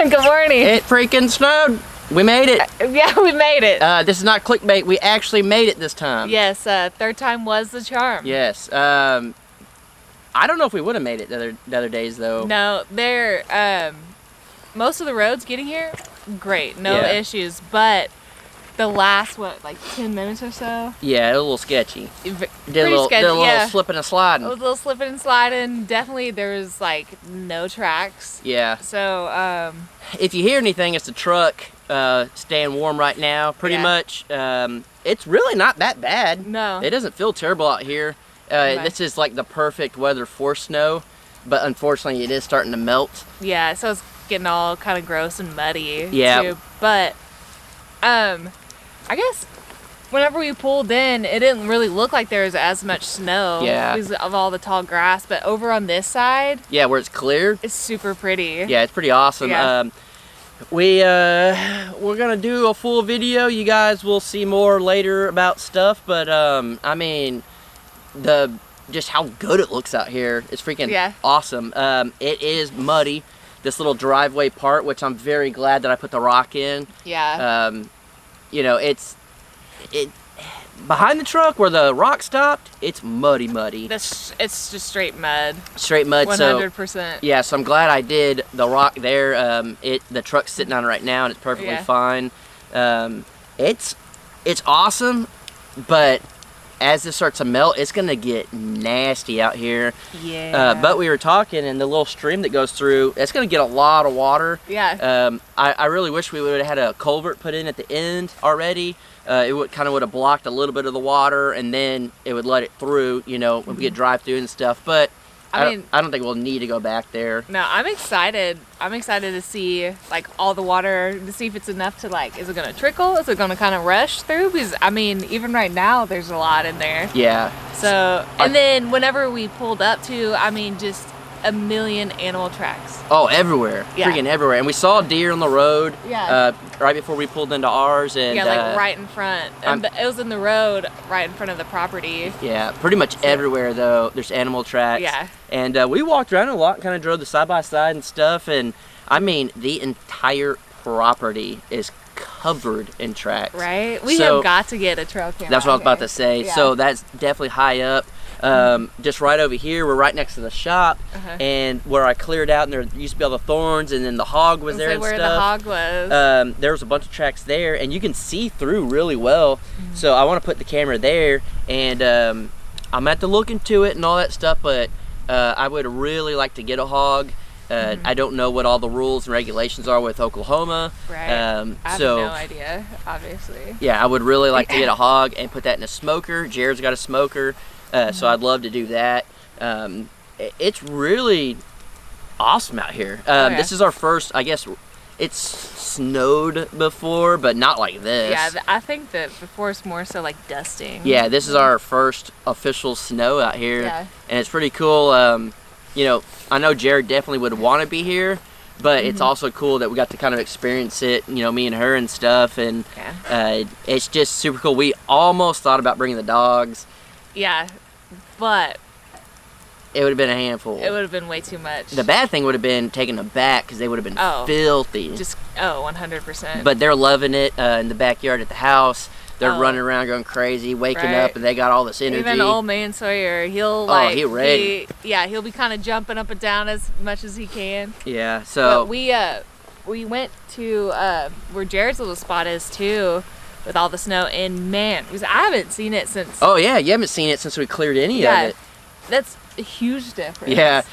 Good morning. It freaking snowed. We made it. Yeah, we made it. This is not clickbait. We actually made it this time. Yes, third time was the charm. Yes. I don't know if we would have made it the other days though. No, most of the roads getting here, great, no issues. But the last, like 10 minutes or so? Yeah, it was a little sketchy. Pretty Did a little sketchy, slipping and sliding. A little slipping and sliding. Definitely, there was like no tracks. Yeah. So, if you hear anything, it's the truck staying warm right now. Pretty much. It's really not that bad. No. It doesn't feel terrible out here. This is like the perfect weather for snow, but unfortunately, it is starting to melt. Yeah, so it's getting all kind of gross and muddy. Yeah. Too. But, I guess whenever we pulled in, it didn't really look like there was as much snow because of all the tall grass. But over on this side, where it's cleared, it's super pretty. Yeah, it's pretty awesome. Yeah. We're gonna do a full video. You guys will see more later about stuff. But I mean, just how good it looks out here is freaking awesome. It is muddy. This little driveway part, which I'm very glad that I put the rock in. Yeah. You know, it's behind the truck where the rock stopped. It's muddy. It's just straight mud. Straight mud. 100%. So, yeah, so I'm glad I did the rock there. The truck's sitting on it right now, and it's perfectly fine. It's awesome, but as this starts to melt, it's gonna get nasty out here. Yeah. But we were talking, and the little stream that goes through, it's gonna get a lot of water. Yeah. I really wish we would have had a culvert put in at the end already. It would have blocked a little bit of the water, and then it would let it through, you know, when we could drive through and stuff. But I don't think we'll need to go back there. No, I'm excited. I'm excited to see like all the water, to see if it's enough to like, is it gonna trickle? Is it gonna kind of rush through? Because I mean, even right now, there's a lot in there. Yeah. So, and then whenever we pulled up to, I mean, just a million animal tracks. Oh, everywhere. Yeah. Freaking everywhere. And we saw deer on the road right before we pulled into ours. And, like right in front. And it was in the road right in front of the property. Yeah, pretty much everywhere, though, there's animal tracks. Yeah. And we walked around a lot and kind of drove the side-by-side and stuff. And, I mean, the entire property is covered in tracks. Right? We have got to get a trail camera. That's what I was about to say. Yeah. So that's definitely high up. Just right over here, we're right next to the shop, and where I cleared out, and there used to be all the thorns, and then the hog was there and where stuff. The hog was. There was a bunch of tracks there, and you can see through really well. So I want to put the camera there, and I'm gonna have to look into it and all that stuff. But I would really like to get a hog. I don't know what all the rules and regulations are with Oklahoma. Right. I have no idea, obviously. Yeah, I would really like to get a hog and put that in a smoker. Jared's got a smoker. So I'd love to do that. It's really awesome out here. This is our first, I guess, it's snowed before, but not like this. Yeah, I think that before it's more so like dusting. Yeah, this is our first official snow out here. Yeah. And it's pretty cool. You know, I know Jared definitely would want to be here, but it's also cool that we got to kind of experience it, you know, me and her and stuff. And it's just super cool. We almost thought about bringing the dogs. Yeah, but it would have been a handful. It would have been way too much. The bad thing would have been taking them back because they would have been filthy. 100%. But they're loving it in the backyard at the house. They're running around going crazy, waking up, and they got all this energy. Even old man Sawyer, he'll he'll ready. He'll be kind of jumping up and down as much as he can. Yeah, so. But we went to where Jared's little spot is too, with all the snow, and man, because I haven't seen it since. Oh yeah, you haven't seen it since we cleared any of it. That's a huge difference. Yeah,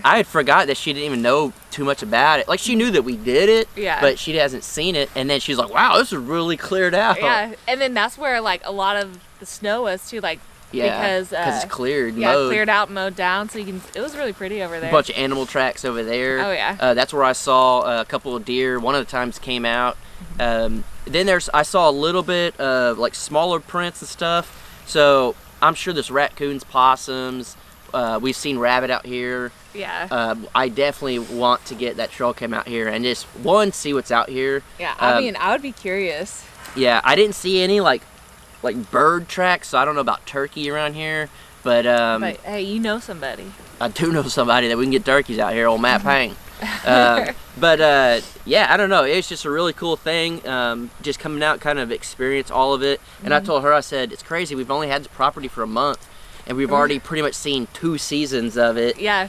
I had forgot that she didn't even know too much about it. Like, she knew that we did it, but she hasn't seen it. And then she's like, wow, this is really cleared out. Yeah, and then that's where like a lot of the snow was too, like because it's cleared, mowed. Cleared out, mowed down, so you can. It was really pretty over there. A bunch of animal tracks over there. Oh yeah. That's where I saw a couple of deer. One of the times came out. Then I saw a little bit of like smaller prints and stuff. So I'm sure there's raccoons, possums. We've seen rabbit out here. Yeah. I definitely want to get that trail cam out here and just see what's out here. Yeah, I mean, I would be curious. Yeah, I didn't see any like bird tracks, so I don't know about turkey around here. But hey, you know somebody. I do know somebody that we can get turkeys out here, old Matt Pang. But yeah, I don't know. It's just a really cool thing. Just coming out, kind of experience all of it. And I told her, I said, it's crazy. We've only had the property for a month, and we've already pretty much seen 2 seasons of it. Yeah.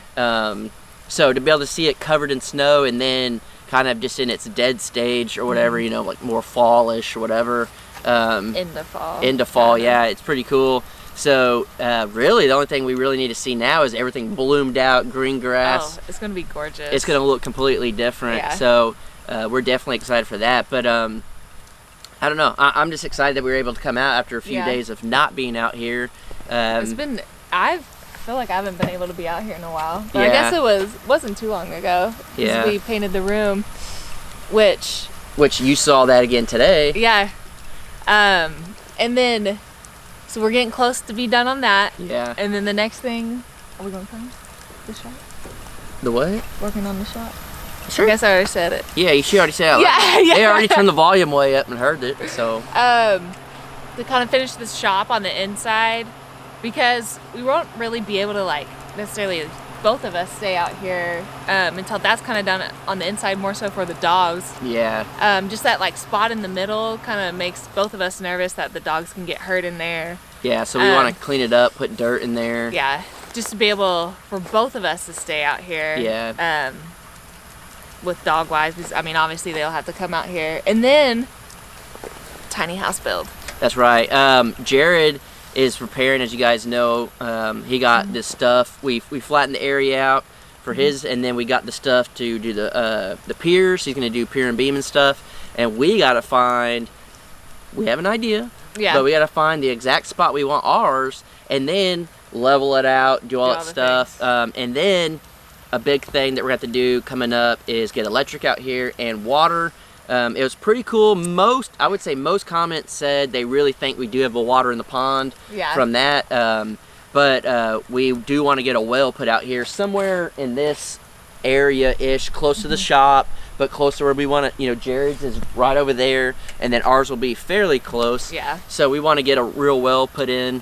So to be able to see it covered in snow and then kind of just in its dead stage or whatever, you know, like more fallish or whatever. Into fall. Into fall, yeah. It's pretty cool. So really the only thing we really need to see now is everything bloomed out, green grass. Oh, it's going to be gorgeous. It's going to look completely different. Yeah. So we're definitely excited for that. But I don't know. I'm just excited that we were able to come out after a few days of not being out here. It's been, I feel like I haven't been able to be out here in a while. But I guess it wasn't too long ago. Yeah. We painted the room, which you saw that again today. Yeah. And then, so we're getting close to be done on that. Yeah. And then the next thing, are we going to film the shop? The what? Working on the shop. Sure. I guess I already said it. Yeah, she already said it. Yeah. They already turned the volume way up and heard it, so. To kind of finish this shop on the inside, because we won't really be able to like necessarily both of us stay out here until that's kind of done on the inside, more so for the dogs. Yeah. Just that like spot in the middle kind of makes both of us nervous that the dogs can get hurt in there. Yeah, so we want to clean it up, put dirt in there. Yeah, just to be able for both of us to stay out here. Yeah. With dog wise, because I mean obviously they'll have to come out here, and then tiny house build. That's right. Jared is preparing, as you guys know. He got this stuff. We flattened the area out for his, and then we got the stuff to do the piers. He's gonna do pier and beam and stuff, and we gotta find. We have an idea, but we gotta find the exact spot we want ours, and then level it out, do all that stuff, and then a big thing that we're gonna have to do coming up is get electric out here and water. It was pretty cool. I would say most comments said they really think we do have the water in the pond from that. But we do want to get a well put out here somewhere in this area-ish, close to the shop, but close to where we want to, you know, Jared's is right over there, and then ours will be fairly close. Yeah. So we want to get a real well put in.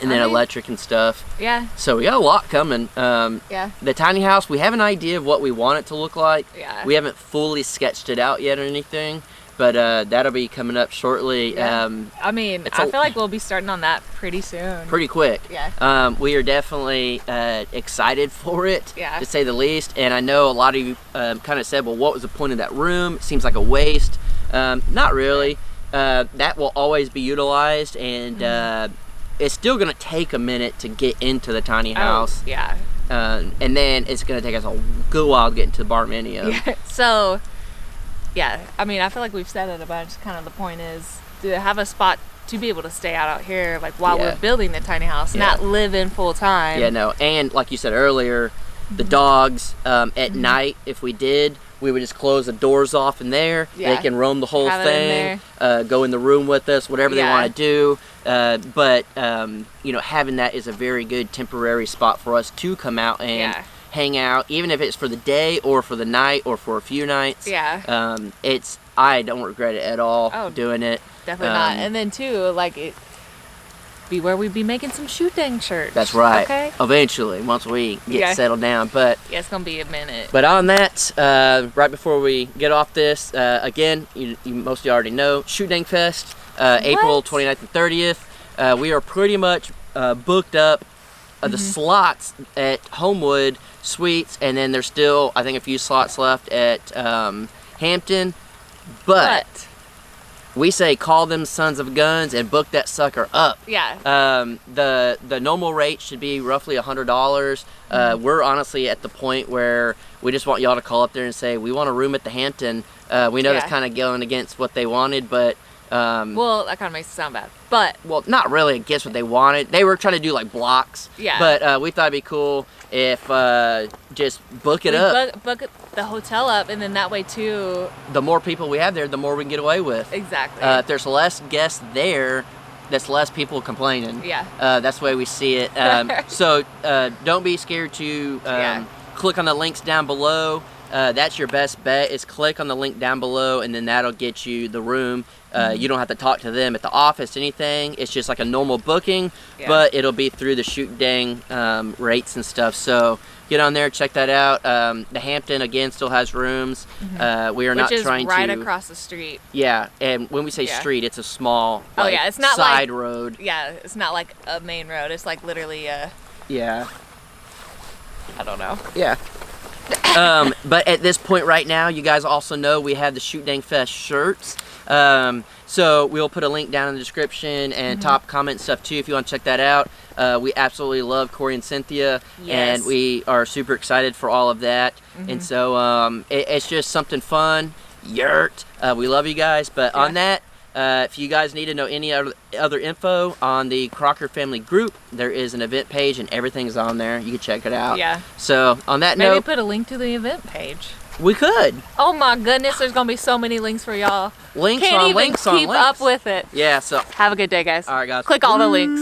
And then electric and stuff. Yeah. So we got a lot coming. Yeah. The tiny house, we have an idea of what we want it to look like. Yeah. We haven't fully sketched it out yet or anything, but that'll be coming up shortly. Yeah. I mean, I feel like we'll be starting on that pretty soon. Pretty quick. Yeah. We are definitely excited for it, to say the least. And I know a lot of you kind of said, well, what was the point of that room? It seems like a waste. Not really. That will always be utilized, and it's still going to take a minute to get into the tiny house. Oh, yeah. And then it's going to take us a good while to get into the barminium. Yeah. So, yeah, I mean, I feel like we've said it a bunch. Kind of the point is to have a spot to be able to stay out here, like while we're building the tiny house, not live in full time. Yeah, no. And like you said earlier, the dogs at night, if we did, we would just close the doors off in there. They can roam the whole thing, go in the room with us, whatever they want to do. But you know, having that is a very good temporary spot for us to come out and hang out, even if it's for the day or for the night or for a few nights. Yeah. I don't regret it at all doing it. Definitely not. And then too, like it be where we'd be making some Shootdang shirts. That's right. Okay. Eventually, once we get settled down. But yeah, it's gonna be a minute. But on that, right before we get off this, again, you mostly already know, Shootdang Fest, April 29th and 30th. We are pretty much booked up the slots at Homewood Suites, and then there's still, I think, a few slots left at Hampton. But we say call them sons of guns and book that sucker up. Yeah. The normal rate should be roughly $100. We're honestly at the point where we just want y'all to call up there and say, we want a room at the Hampton. We know that's kind of going against what they wanted, but well, that kind of makes it sound bad, but well, not really against what they wanted. They were trying to do like blocks. Yeah. But we thought it'd be cool if just book it up. Book the hotel up, and then that way too. The more people we have there, the more we can get away with. Exactly. If there's less guests there, that's less people complaining. Yeah. That's the way we see it. So don't be scared to click on the links down below. That's your best bet, is click on the link down below, and then that'll get you the room. You don't have to talk to them at the office, anything. It's just like a normal booking, but it'll be through the Shootdang rates and stuff. So get on there, check that out. The Hampton again still has rooms. We are not trying to. Which is right across the street. Yeah, and when we say street, it's a small it's not side road. Yeah, it's not like a main road. It's like literally yeah. I don't know. Yeah. But at this point right now, you guys also know we have the Shootdang Fest shirts. So we'll put a link down in the description and top comment stuff too if you want to check that out. We absolutely love Corey and Cynthia, and we are super excited for all of that. And so it's just something fun. YERT. We love you guys. But on that, if you guys need to know any other info on the Crocker family group, there is an event page and everything's on there. You can check it out. Yeah. So on that note, maybe put a link to the event page. We could. Oh my goodness, there's gonna be so many links for y'all. Links Can't on even links on keep links. up with it. Yeah. So have a good day, guys. All right, guys. Click all the links.